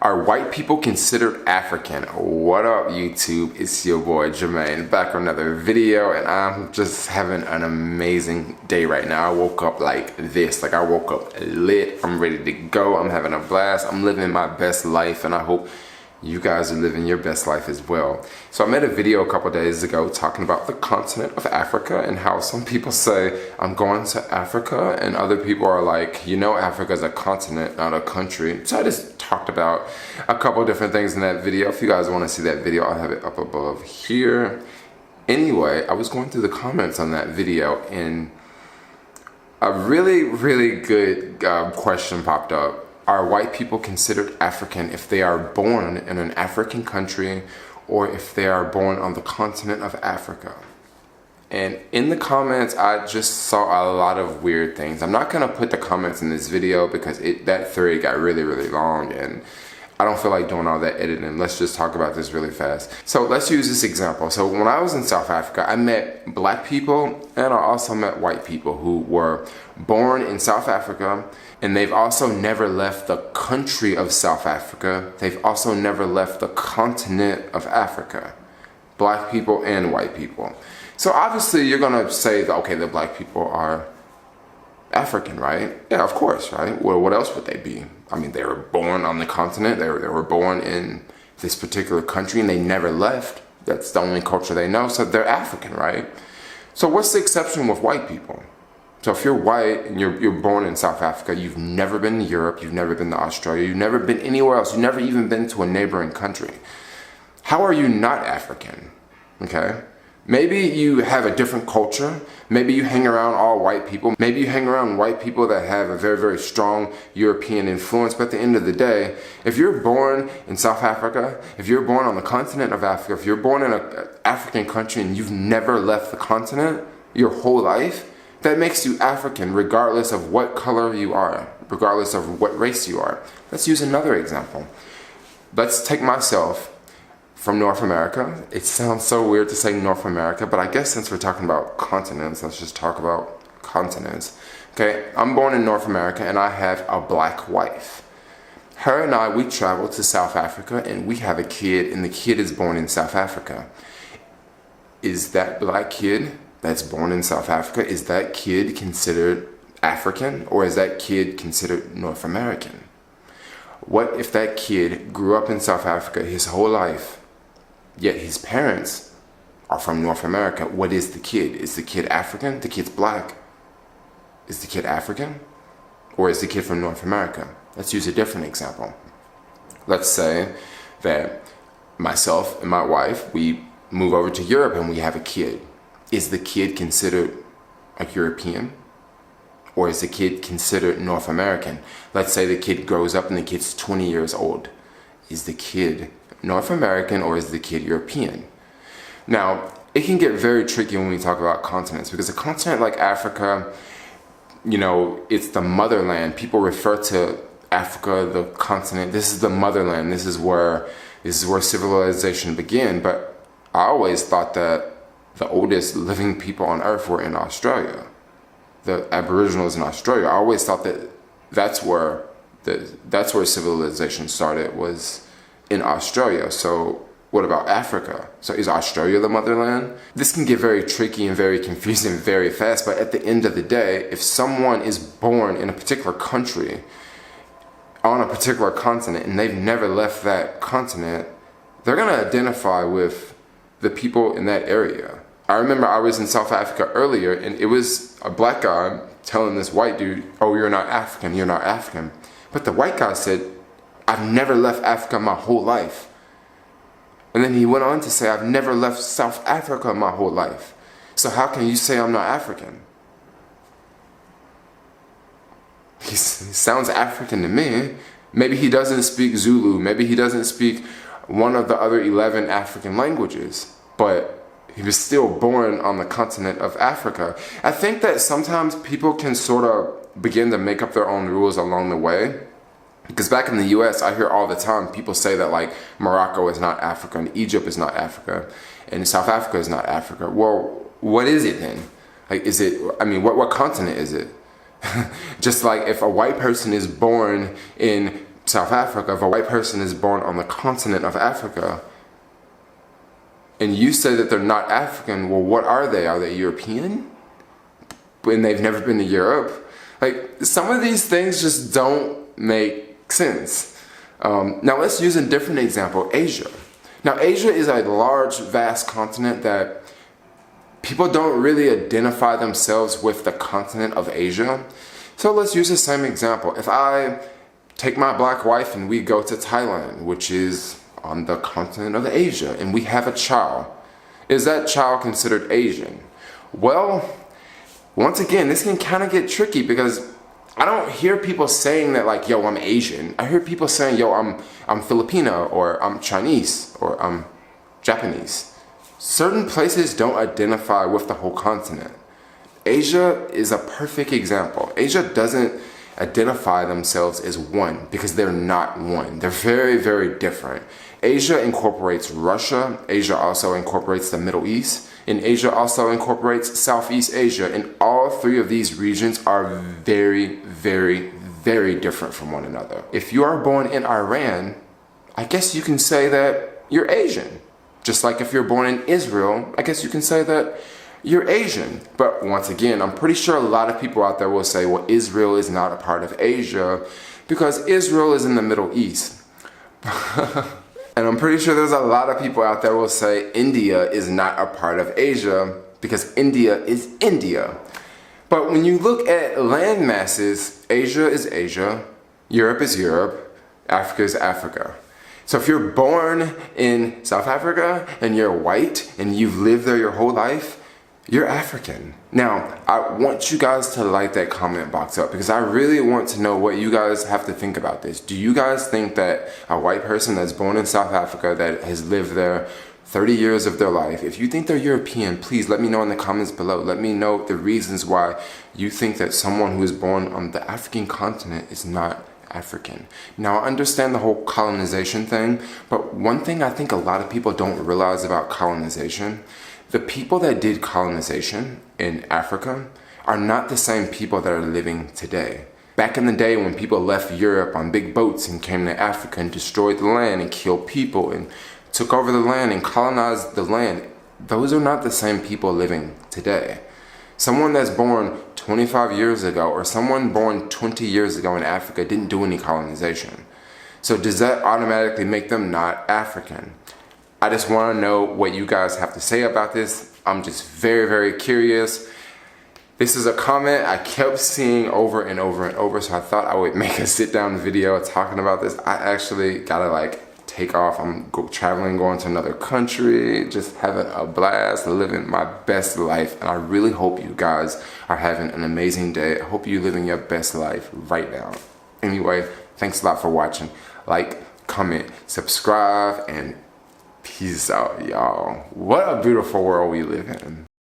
Are white people considered African? What up, YouTube? It's your boy Jermaine, back with another video, and I'm just having an amazing day right now. I woke up like this, I woke up lit. I'm ready to go. I'm having a blast. I'm living my best life, and I hope you guys are living your best life as well. So I made a video a couple days ago talking about the continent of Africa and how some people say I'm going to Africa, and other people are like, you know, Africa is a continent, not a country. So I just talked about a couple different things in that video. If you guys want to see that video, I'll have it up above here. Anyway, I was going through the comments on that video, and a really good question popped up. Are white people considered African if they are born in an African country or if they are born on the continent of Africa? And in the comments, I just saw a lot of weird things. I'm not gonna put the comments in this video because that thread got really long, and I don't feel like doing all that editing. Let's just talk about this really fast. So let's use this example. So when I was in South Africa, I met black people and I also met white people who were born in South Africa, and they've also never left the country of South Africa. They've also never left the continent of Africa. Black people and white people. So obviously you're gonna say that, okay, the black people are African, right? Yeah, of course, right? Well, what else would they be? I mean, they were born on the continent. They were born in this particular country and they never left. That's the only culture they know, so they're African, right? So what's the exception with white people? So if you're white and you're born in South Africa, you've never been to Europe, you've never been to Australia, you've never been anywhere else, you've never even been to a neighboring country. How are you not African? Okay? Maybe you have a different culture. Maybe you hang around all white people. Maybe you hang around white people that have a very strong European influence. But at the end of the day, if you're born in South Africa, if you're born on the continent of Africa, if you're born in an African country and you've never left the continent your whole life, that makes you African regardless of what color you are, regardless of what race you are. Let's use another example. Let's take myself from North America. It sounds so weird to say North America, but I guess since we're talking about continents, let's just talk about continents. Okay, I'm born in North America and I have a black wife. Her and I, we travel to South Africa and we have a kid, and the kid is born in South Africa. Is that black kid that's born in South Africa, is that kid considered African, or is that kid considered North American? What if that kid grew up in South Africa his whole life, yet his parents are from North America? What is the kid? Is the kid African? The kid's black. Is the kid African? Or is the kid from North America? Let's use a different example. Let's say that myself and my wife, we move over to Europe and we have a kid. Is the kid considered a European? Or is the kid considered North American? Let's say the kid grows up and the kid's 20 years old. Is the kid North American or is the kid European? Now, it can get very tricky when we talk about continents, because a continent like Africa, you know, it's the motherland. People refer to Africa, the continent, this is the motherland. This is where civilization began. But I always thought that the oldest living people on earth were in Australia. The Aboriginals in Australia. I always thought that that's where civilization started, was in Australia. So what about Africa? So is Australia the motherland? This can get very tricky and very confusing very fast, but at the end of the day, if someone is born in a particular country, on a particular continent, and they've never left that continent, they're gonna identify with the people in that area. I remember I was in South Africa earlier, and it was a black guy telling this white dude, oh, you're not African, you're not African. But the white guy said, I've never left Africa my whole life. And then he went on to say, I've never left South Africa my whole life. So how can you say I'm not African? He sounds African to me. Maybe he doesn't speak Zulu. Maybe he doesn't speak one of the other 11 African languages. But he was still born on the continent of Africa. I think that sometimes people can sort of begin to make up their own rules along the way. Because back in the US, I hear all the time people say that like Morocco is not Africa and Egypt is not Africa and South Africa is not Africa. Well, what is it then? Like, is it, I mean, what continent is it? Just like if a white person is born in South Africa, if a white person is born on the continent of Africa, and you say that they're not African, well, what are they? Are they European? And they've never been to Europe? Like, some of these things just don't make sense. Now let's use a different example, Asia. Now Asia is a large, vast continent that people don't really identify themselves with the continent of Asia. So let's use the same example. If I take my black wife and we go to Thailand, which is on the continent of Asia, and we have a child, is that child considered Asian? Well, once again, this can kind of get tricky because I don't hear people saying that like, yo, I'm Asian. I hear people saying, yo, I'm Filipino, or I'm Chinese, or I'm Japanese. Certain places don't identify with the whole continent. Asia is a perfect example. Asia doesn't identify themselves as one because they're not one. They're very, very different. Asia incorporates Russia. Asia also incorporates the Middle East. And Asia also incorporates Southeast Asia. And all three of these regions are very, very, very different from one another. If you are born in Iran, I guess you can say that you're Asian. Just like if you're born in Israel, I guess you can say that you're Asian. But once again, I'm pretty sure a lot of people out there will say, well, Israel is not a part of Asia because Israel is in the Middle East. And I'm pretty sure there's a lot of people out there will say India is not a part of Asia because India is India. But when you look at land masses, Asia is Asia, Europe is Europe, Africa is Africa. So if you're born in South Africa and you're white and you've lived there your whole life, you're African. Now, I want you guys to light that comment box up because I really want to know what you guys have to think about this. Do you guys think that a white person that's born in South Africa that has lived there 30 years of their life, if you think they're European, please let me know in the comments below. Let me know the reasons why you think that someone who is born on the African continent is not African. Now, I understand the whole colonization thing, but one thing I think a lot of people don't realize about colonization, the people that did colonization in Africa are not the same people that are living today. Back in the day when people left Europe on big boats and came to Africa and destroyed the land and killed people and took over the land and colonized the land, those are not the same people living today. Someone that's born 25 years ago or someone born 20 years ago in Africa didn't do any colonization. So does that automatically make them not African? I just want to know what you guys have to say about this. I'm just very, very curious. This is a comment I kept seeing over and over and over, so I thought I would make a sit-down video talking about this. I actually gotta like take off. I'm traveling, going to another country, just having a blast, living my best life. And I really hope you guys are having an amazing day. I hope you're living your best life right now. Anyway, thanks a lot for watching. Like, comment, subscribe, and peace out, y'all. What a beautiful world we live in.